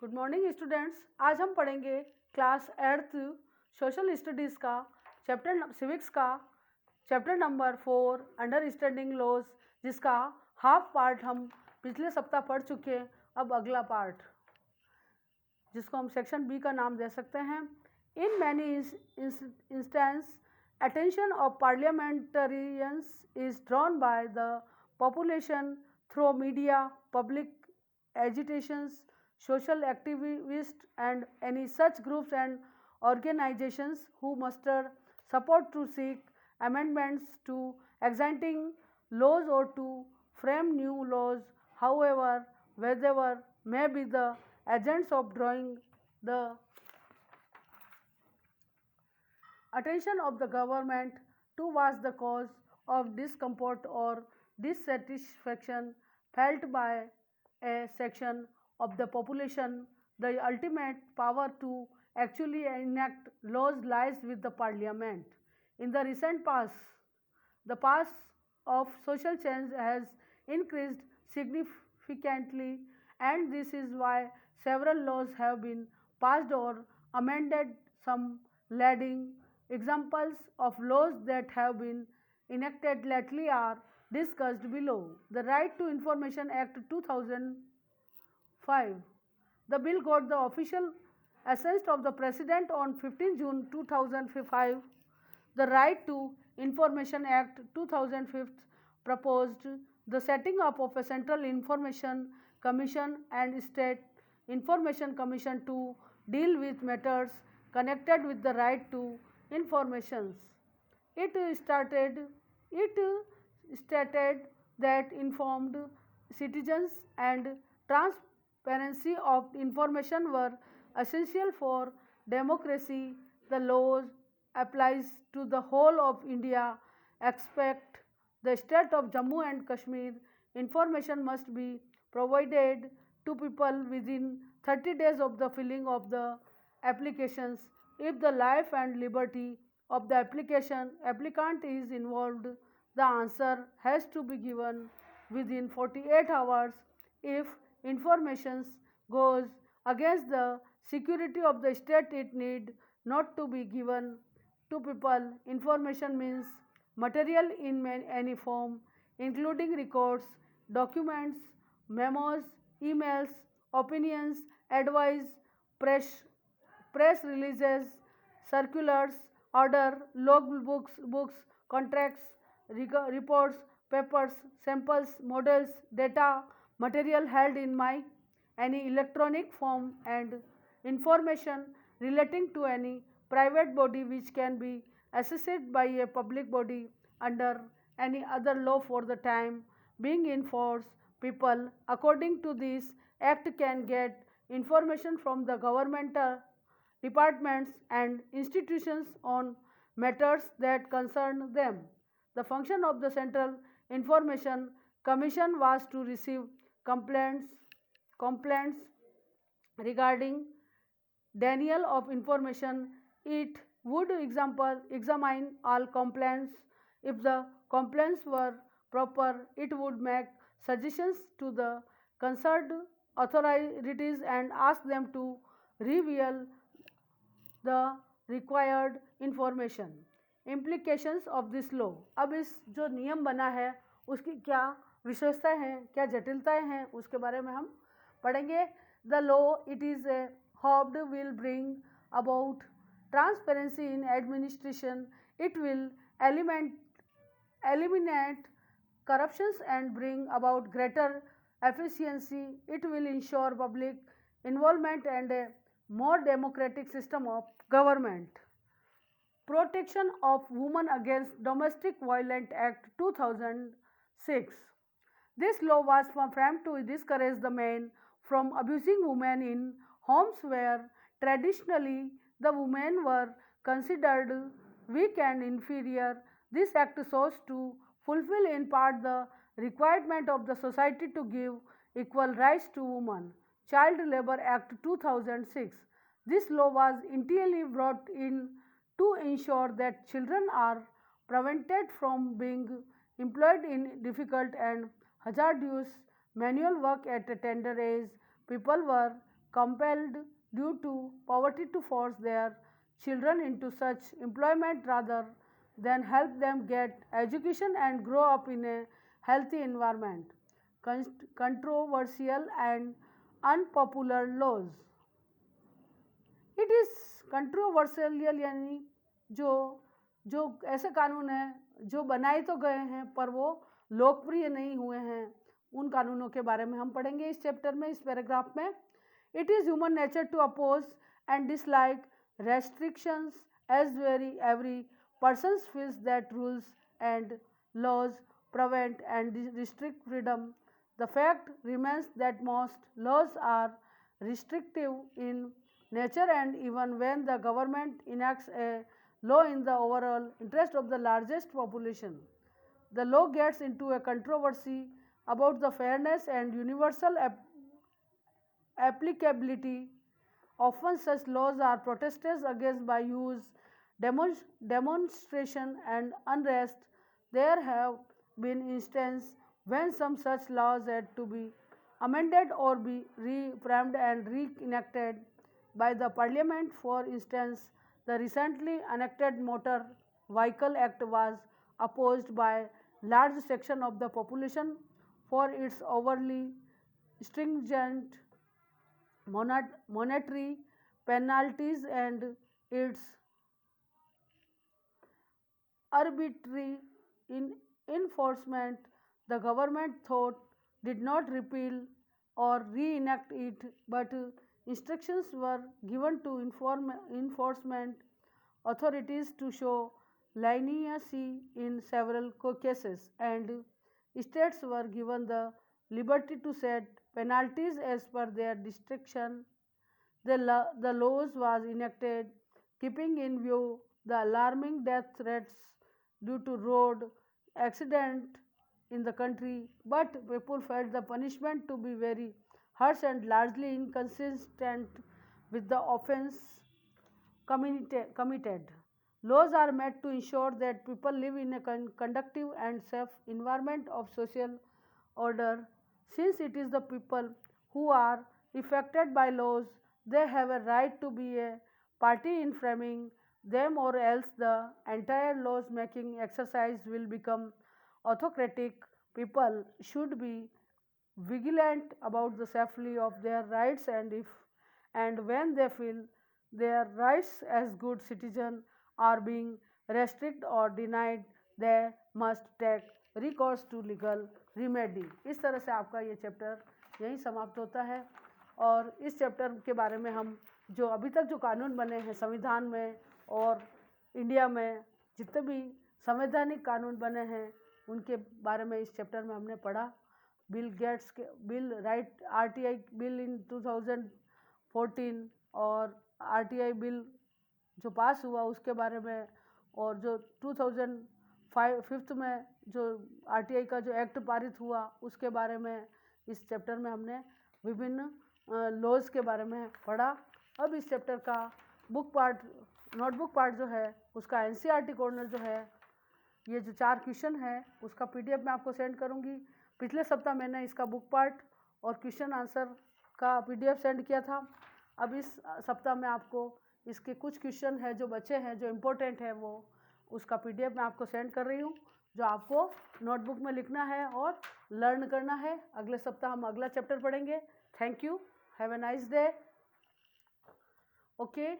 Good morning students. आज हम पढ़ेंगे क्लास 8th सोशल स्टडीज़ का चैप्टर सिविक्स का चैप्टर नंबर 4 अंडरस्टैंडिंग लॉज, जिसका हाफ पार्ट हम पिछले सप्ताह पढ़ चुके हैं। अब अगला पार्ट, जिसको हम सेक्शन बी का नाम दे सकते हैं। In many instance attention of parliamentarians is drawn by the population through media, public agitations, social activists, and any such groups and organizations who muster support to seek amendments to existing laws or to frame new laws. However, wherever may be the agents of drawing the attention of the government towards the cause of discomfort or dissatisfaction felt by a section of the population. The ultimate power to actually enact laws lies with the parliament. In the recent past, the pace of social change has increased significantly, and this is why several laws have been passed or amended. Some leading examples of laws that have been enacted lately are discussed below. The Right to Information Act 2005. The bill got the official assent of the President on 15 June 2005. The Right to Information Act 2005 proposed the setting up of a Central Information Commission and State Information Commission to deal with matters connected with the right to information. It stated that informed citizens and transparency of information were essential for democracy. The laws applies to the whole of India except the state of Jammu and Kashmir. Information must be provided to people within 30 days of the filling of the applications. If the life and liberty of the applicant is involved, the answer has to be given within 48 hours. If information goes against the security of the state, it need not to be given to people. Information means material in any form, including records, documents, memos, emails, opinions, advice, press releases, circulars, order, books, contracts, reports, papers, samples, models, data, material held in my any electronic form, and information relating to any private body which can be assessed by a public body under any other law for the time being in force. People according to this act can get information from the governmental departments and institutions on matters that concern them. The function of the Central Information Commission was to receive complaints regarding denial of information. It would examine all complaints. If the complaints were proper, it would make suggestions to the concerned authorities and ask them to reveal the required information. Implications of this law. अब इस जो नियम बना है उसकी क्या विशेषताएं हैं, क्या जटिलताएं हैं, उसके बारे में हम पढ़ेंगे. The law, it is hoped, will bring about transparency in administration. It will eliminate corruptions and bring about greater efficiency. It will ensure public involvement and a more democratic system of government. Protection of Women Against Domestic Violence Act 2006. This law was framed to discourage the men from abusing women in homes where traditionally the women were considered weak and inferior. This act sought to fulfill in part the requirement of the society to give equal rights to women. Child Labor Act 2006. This law was entirely brought in to ensure that children are prevented from being employed in difficult and hazardous manual work at a tender age. People were compelled due to poverty to force their children into such employment rather than help them get education and grow up in a healthy environment. Controversial and unpopular laws. It is controversial, यानी जो जो ऐसे कानून हैं जो बनाए तो गए हैं पर वो लोकप्रिय नहीं हुए हैं, उन कानूनों के बारे में हम पढ़ेंगे इस चैप्टर में, इस पैराग्राफ में. It is human nature to oppose and dislike restrictions as every person feels that rules and laws prevent and restrict freedom. The fact remains that most laws are restrictive in nature, and even when the government enacts a law in the overall interest of the largest population, the law gets into a controversy about the fairness and universal applicability. Often such laws are protested against by youth, demonstration and unrest. There have been instances when some such laws had to be amended or be reframed and reenacted by the parliament. For instance, the recently enacted Motor Vehicle Act was opposed by large section of the population for its overly stringent monetary penalties and its arbitrary enforcement. The government thought did not repeal or reenact it, but instructions were given to enforcement authorities to show leniency in several cases, and states were given the liberty to set penalties as per their discretion. The laws was enacted keeping in view the alarming death rates due to road accident in the country, but people felt the punishment to be very harsh and largely inconsistent with the offense committed. Laws are made to ensure that people live in a conducive and safe environment of social order. Since it is the people who are affected by laws, they have a right to be a party in framing them, or else the entire laws making exercise will become autocratic. People should be vigilant about the safety of their rights, and when they feel their rights as good citizens are being restricted or denied, they must take recourse to legal remedy. इस तरह से आपका ये chapter यहीं समाप्त होता है. और इस चैप्टर के बारे में हम जो अभी तक जो कानून बने हैं संविधान में और इंडिया में जितने भी संवैधानिक कानून बने हैं उनके बारे में इस चैप्टर में हमने पढ़ा. बिल गेट्स के बिल राइट आरटीआई बिल इन 2014 और आरटीआई बिल जो पास हुआ उसके बारे में, और जो 2005 में जो आरटीआई का जो एक्ट पारित हुआ उसके बारे में इस चैप्टर में हमने विभिन्न लॉज के बारे में पढ़ा. अब इस चैप्टर का बुक पार्ट, नोटबुक पार्ट जो है उसका एनसीईआरटी कॉर्नर जो है, ये जो 4 क्वेश्चन है उसका पीडीएफ मैं आपको सेंड करूँगी. पिछले सप्ताह मैंने इसका बुक पार्ट और क्वेश्चन आंसर का पीडीएफ सेंड किया था. अब इस सप्ताह में आपको इसके कुछ क्वेश्चन है जो बचे हैं जो इम्पोर्टेंट है वो उसका पीडीएफ मैं आपको सेंड कर रही हूँ, जो आपको नोटबुक में लिखना है और लर्न करना है. अगले सप्ताह हम अगला चैप्टर पढ़ेंगे. Thank you. Have a nice day. Okay.